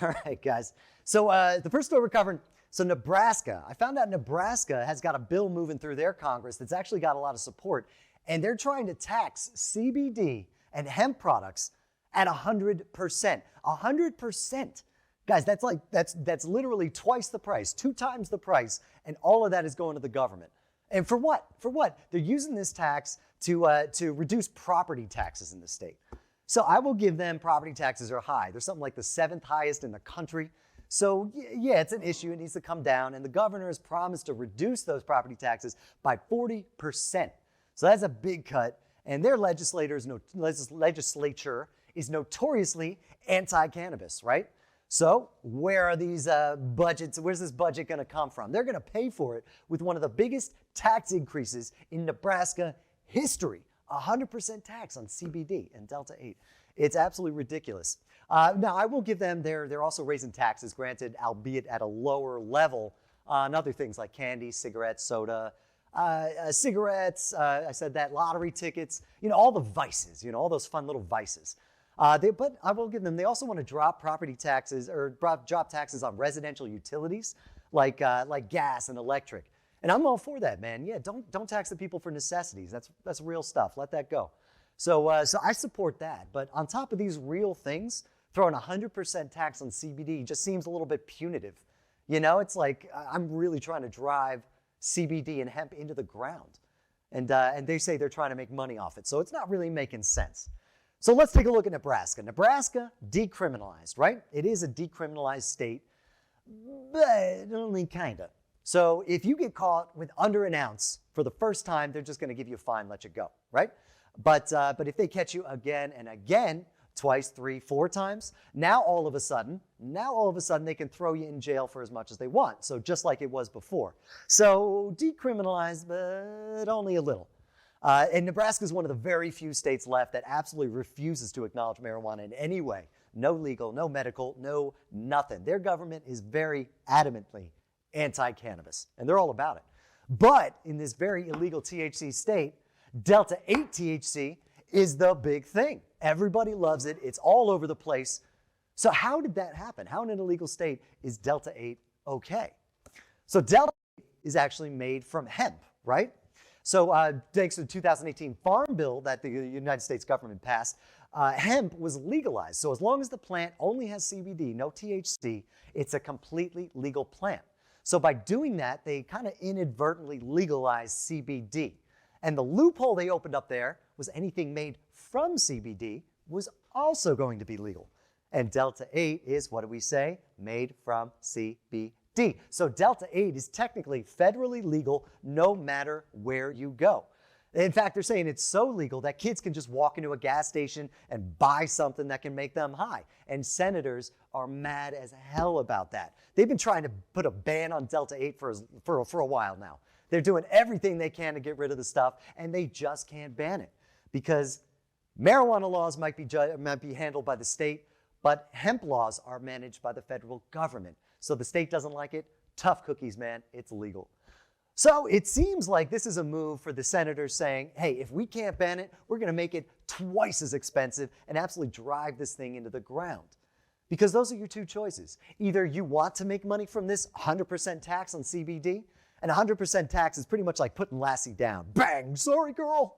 All right, guys. So the first story we're covering, so Nebraska. I found out Nebraska has got a bill moving through their Congress that's actually got a lot of support, and they're trying to tax CBD and hemp products at 100%. 100%. Guys, that's literally twice the price, 2 times the price, and all of that is going to the government. And for what? For what? They're using this tax to reduce property taxes in the state. So I will give them property taxes are high. They're something like the 7th highest in the country. So yeah, it's an issue. It needs to come down. And the governor has promised to reduce those property taxes by 40%. So that's a big cut. And their legislature is notoriously anti-cannabis, right? So where are these budgets? Where's this budget going to come from? They're going to pay for it with one of the biggest tax increases in Nebraska history. 100% tax on CBD and Delta 8. It's absolutely ridiculous. Now, I will give them, they're also raising taxes, granted, albeit at a lower level on other things like candy, cigarettes, soda, cigarettes, I said that, lottery tickets, all the vices, all those fun little vices. But I will give them, they also want to drop property taxes or drop taxes on residential utilities like gas and electric. And I'm all for that, man. Yeah, don't tax the people for necessities. That's real stuff. Let that go. So I support that. But on top of these real things, throwing 100% tax on CBD just seems a little bit punitive. It's like I'm really trying to drive CBD and hemp into the ground. And they say they're trying to make money off it. So it's not really making sense. So let's take a look at Nebraska. Nebraska, decriminalized, right? It is a decriminalized state, but only kind of. So if you get caught with under an ounce for the first time, they're just going to give you a fine, let you go, right? But if they catch you again and again, twice, 3, 4 times, now all of a sudden they can throw you in jail for as much as they want. So just like it was before. So decriminalized, but only a little. And Nebraska is one of the very few states left that absolutely refuses to acknowledge marijuana in any way. No legal, no medical, no nothing. Their government is very adamantly anti-cannabis, and they're all about it. But in this very illegal THC state, Delta 8 THC is the big thing. Everybody loves it. It's all over the place. So how did that happen? How in an illegal state is Delta 8 okay? So Delta 8 is actually made from hemp, right? So thanks to the 2018 Farm Bill that the United States government passed, hemp was legalized. So as long as the plant only has CBD, no THC, it's a completely legal plant. So by doing that, they kind of inadvertently legalized CBD. And the loophole they opened up there was anything made from CBD was also going to be legal. And Delta 8 is, what do we say? Made from CBD. So Delta 8 is technically federally legal no matter where you go. In fact, they're saying it's so legal that kids can just walk into a gas station and buy something that can make them high. And senators are mad as hell about that. They've been trying to put a ban on Delta 8 for a while now. They're doing everything they can to get rid of the stuff, and they just can't ban it because marijuana laws might be handled by the state, but hemp laws are managed by the federal government. So the state doesn't like it. Tough cookies, man. It's legal. So it seems like this is a move for the senators saying, hey, if we can't ban it, we're going to make it twice as expensive and absolutely drive this thing into the ground. Because those are your two choices. Either you want to make money from this 100% tax on CBD, and 100% tax is pretty much like putting Lassie down. Bang, sorry, girl.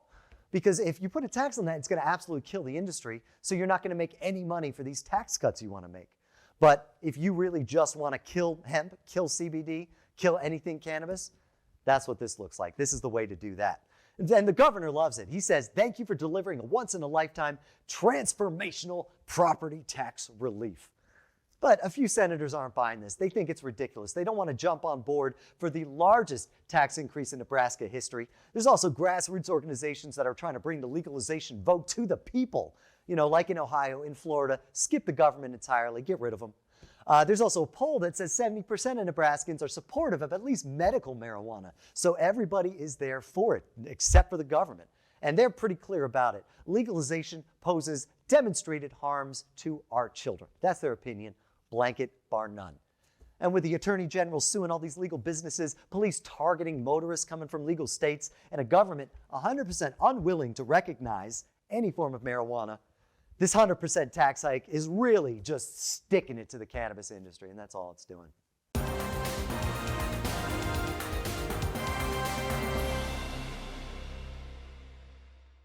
Because if you put a tax on that, it's going to absolutely kill the industry, so you're not going to make any money for these tax cuts you want to make. But if you really just want to kill hemp, kill CBD, kill anything cannabis, that's what this looks like. This is the way to do that. And the governor loves it. He says, thank you for delivering a once-in-a-lifetime transformational property tax relief. But a few senators aren't buying this. They think it's ridiculous. They don't want to jump on board for the largest tax increase in Nebraska history. There's also grassroots organizations that are trying to bring the legalization vote to the people. Like in Ohio, in Florida, skip the government entirely, get rid of them. There's also a poll that says 70% of Nebraskans are supportive of at least medical marijuana. So everybody is there for it, except for the government. And they're pretty clear about it. Legalization poses demonstrated harms to our children. That's their opinion, blanket bar none. And with the Attorney General suing all these legal businesses, police targeting motorists coming from legal states, and a government 100% unwilling to recognize any form of marijuana, This 100% tax hike is really just sticking it to the cannabis industry, and that's all it's doing.